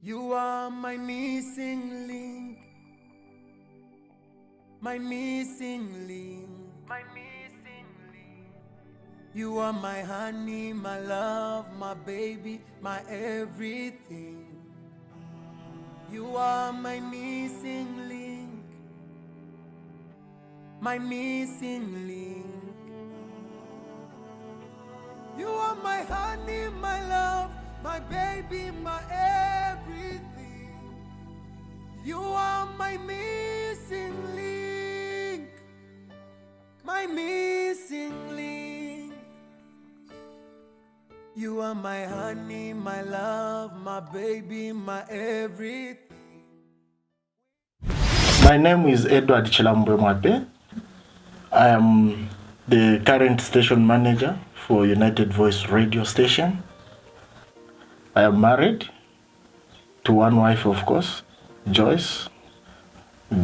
You are my missing link, my missing link, my missing link. You are my honey, my love, my baby, my everything. You are my missing link, my missing link. You are my honey, my love, my baby, my everything. You are my missing link, my missing link. You are my honey, my love, my baby, my everything. My name is Edward Chilambwe Mwape. I am the current station manager for United Voice radio station. I am married to one wife, of course, Joyce,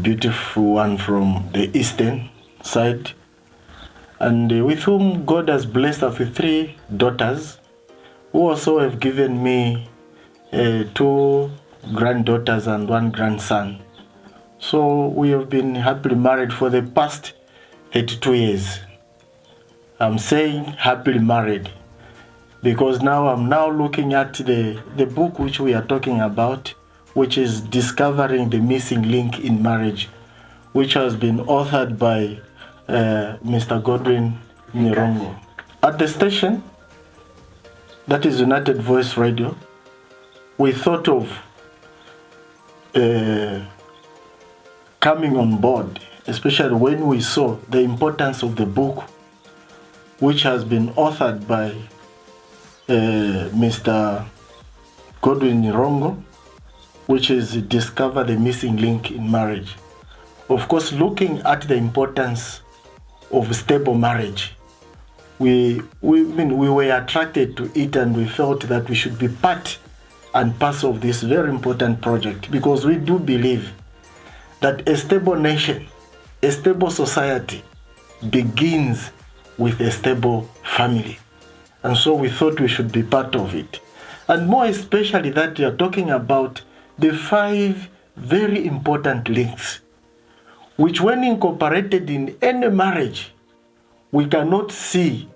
beautiful one from the eastern side, and with whom God has blessed us with 3 daughters, who also have given me 2 granddaughters and 1 grandson. So we have been happily married for the past 32 years. I'm saying happily married because now I'm looking at the book which we are talking about, which is Discovering the Missing Link in Marriage, which has been authored by Mr. Godwin Nirongo. At the station, that is United Voice Radio, we thought of coming on board, especially when we saw the importance of the book, which has been authored by Mr. Godwin Nirongo, which is Discover the Missing Link in Marriage. Of course, looking at the importance of stable marriage, we were attracted to it, and we felt that we should be part and parcel of this very important project, because we do believe that a stable nation, a stable society begins with a stable family. And so we thought we should be part of it. And more especially that we are talking about the 5 very important links, which when incorporated in any marriage, we cannot see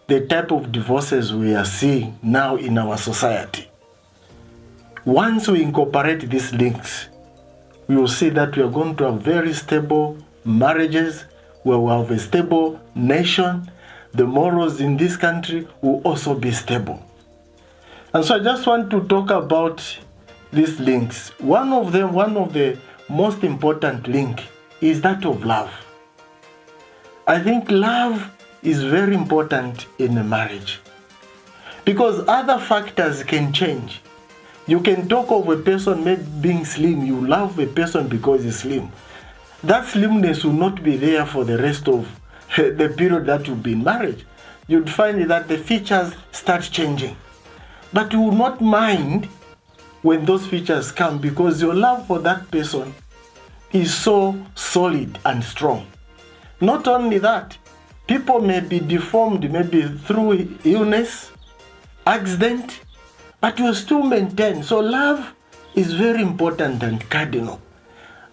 the type of divorces we are seeing now in our society. Once we incorporate these links, we will see that we are going to have very stable marriages, where we have a stable nation. The morals in this country will also be stable. And so I just want to talk about these links. One of the most important link is that of love. I think love is very important in a marriage, because other factors can change. You can talk of a person maybe being slim. You love a person because he's slim. That slimness will not be there for the rest of the period that you've been married. You'd find that the features start changing. But you will not mind when those features come, because your love for that person is so solid and strong. Not only that, people may be deformed, maybe through illness, accident, but you still maintain. So love is very important and cardinal.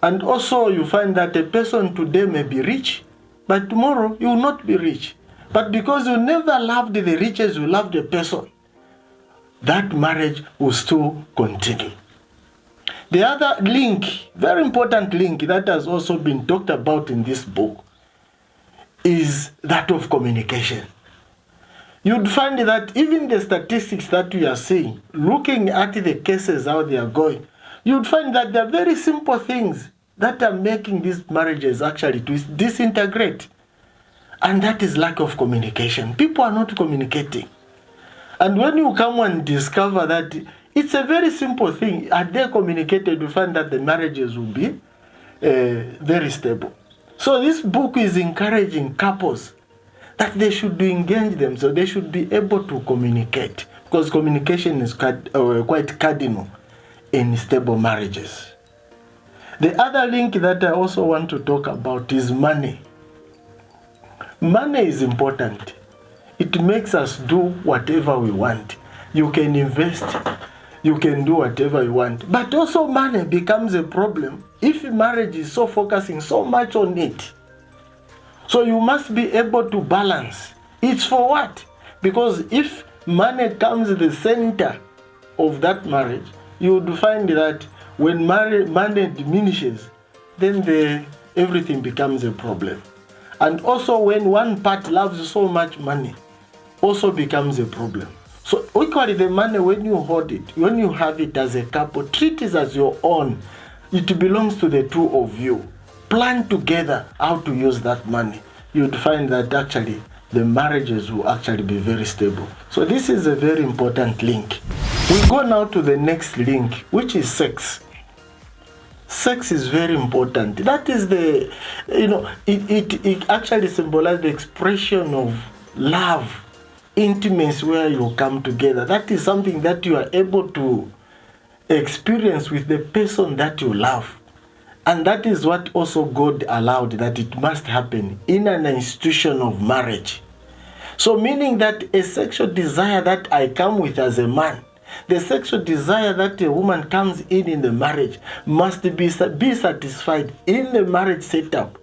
And also you find that a person today may be rich, but tomorrow you will not be rich. But because you never loved the riches, you loved the person, that marriage will still continue. The other link, very important link that has also been talked about in this book, is that of communication. You'd find that even the statistics that we are seeing, looking at the cases, how they are going, you'd find that there are very simple things that are making these marriages actually to disintegrate. And that is lack of communication. People are not communicating. And when you come and discover that it's a very simple thing, are they communicated, you find that the marriages will be very stable. So this book is encouraging couples that they should engage them, so they should be able to communicate, because communication is quite cardinal in stable marriages. The other link that I also want to talk about is money. Money is important. It makes us do whatever we want. You can invest you can do whatever you want. But also money becomes a problem if marriage is so focusing so much on it. So you must be able to balance. It's for what? Because if money comes the center of that marriage, you would find that when money diminishes, then everything becomes a problem. And also when one part loves so much money, also becomes a problem. So equally the money, when you hold it, when you have it as a couple, treat it as your own. It belongs to the two of you. Plan together how to use that money. You'd find that actually the marriages will actually be very stable. So this is a very important link. We go now to the next link, which is sex. Sex is very important. That is it actually symbolizes the expression of love, intimacy, where you come together. That is something that you are able to experience with the person that you love. And that is what also God allowed, that it must happen in an institution of marriage. So meaning that a sexual desire that I come with as a man, the sexual desire that a woman comes in the marriage must be satisfied in the marriage setup.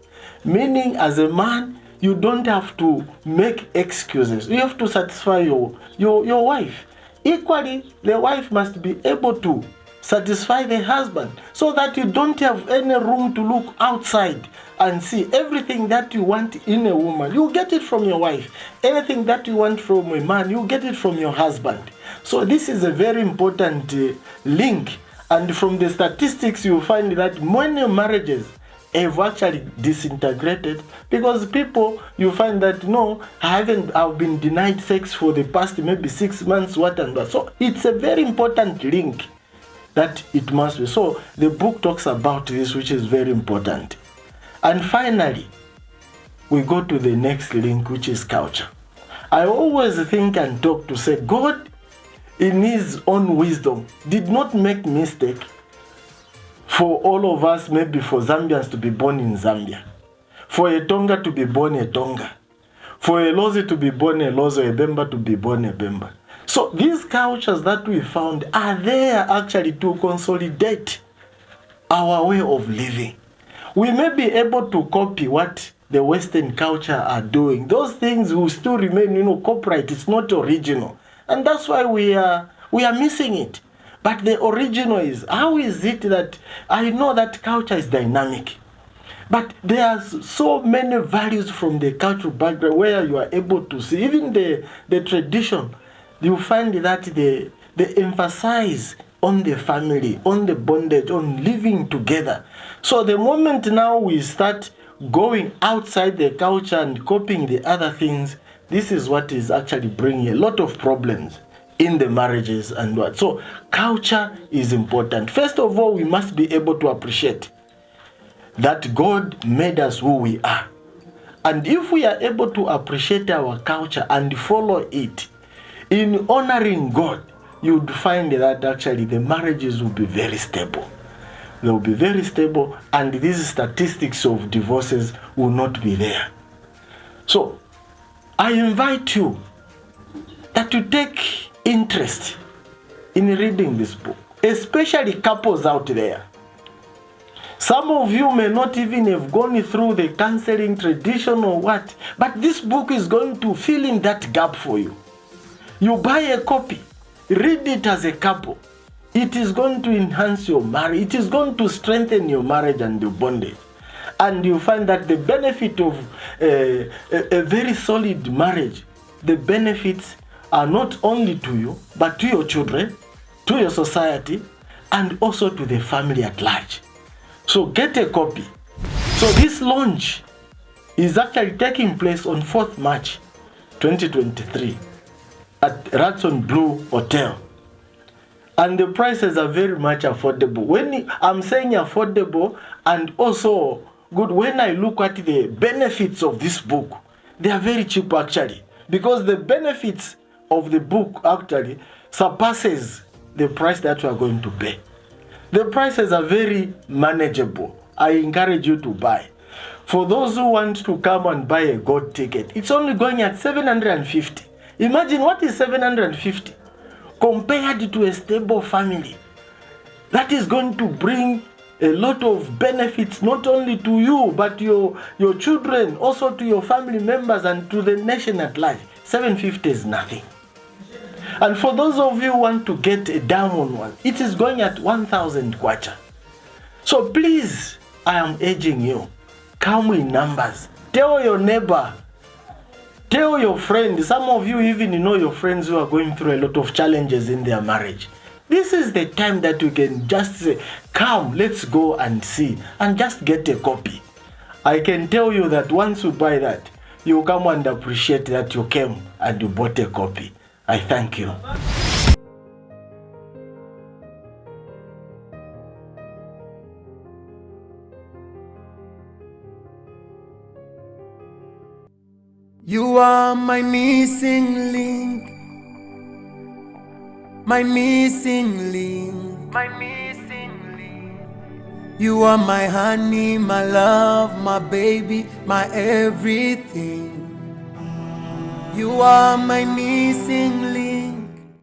Meaning as a man, you don't have to make excuses. You have to satisfy your wife. Equally, the wife must be able to satisfy the husband, so that you don't have any room to look outside and see. Everything that you want in a woman, you get it from your wife. Anything that you want from a man, you get it from your husband. So this is a very important link. And from the statistics, you find that many marriages have actually disintegrated because people, you find that I've been denied sex for the past maybe 6 months, what and what. So it's a very important link that it must be. So the book talks about this, which is very important. And finally, we go to the next link, which is culture. I always think and talk to say God, in his own wisdom, did not make mistake for all of us, maybe for Zambians to be born in Zambia, for a Tonga to be born a Tonga, for a Lozi to be born a Lozo, a Bemba to be born a Bemba. So these cultures that we found are there actually to consolidate our way of living. We may be able to copy what the Western culture are doing. Those things will still remain, copyright. It's not original. And that's why we are missing it. But the original is, how is it that I know that culture is dynamic, but there are so many values from the cultural background where you are able to see, even the tradition, you find that they emphasize on the family, on the bondage, on living together. So the moment now we start going outside the culture and copying the other things, this is what is actually bringing a lot of problems in the marriages and what. So culture is important. First of all, we must be able to appreciate that God made us who we are. And if we are able to appreciate our culture and follow it, in honoring God, you would find that actually the marriages will be very stable. They will be very stable, and these statistics of divorces will not be there. So I invite you that you take interest in reading this book, especially couples out there. Some of you may not even have gone through the counseling tradition or what, but this book is going to fill in that gap for you. You buy a copy, read it as a couple. It is going to enhance your marriage. It is going to strengthen your marriage and your bondage. And you find that the benefit of a very solid marriage, the benefits are not only to you, but to your children, to your society, and also to the family at large. So get a copy. So this launch is actually taking place on 4th March 2023 at Radisson Blue Hotel. And the prices are very much affordable. When I'm saying affordable and also good, when I look at the benefits of this book, they are very cheap actually, because the benefits of the book actually surpasses the price that you are going to pay. The prices are very manageable. I encourage you to buy. For those who want to come and buy a gold ticket, it's only going at 750. Imagine what is 750 compared to a stable family. That is going to bring a lot of benefits, not only to you, but your children, also to your family members and to the nation at large. 750 is nothing. And for those of you who want to get a diamond one, it is going at 1,000 kwacha. So please, I am urging you, come in numbers. Tell your neighbor, tell your friend. Some of you even know your friends who are going through a lot of challenges in their marriage. This is the time that you can just say, come, let's go and see, and just get a copy. I can tell you that once you buy that, you come and appreciate that you came and you bought a copy. I thank you. You are my missing link, my missing link, my missing link. You are my honey, my love, my baby, my everything. You are my missing link.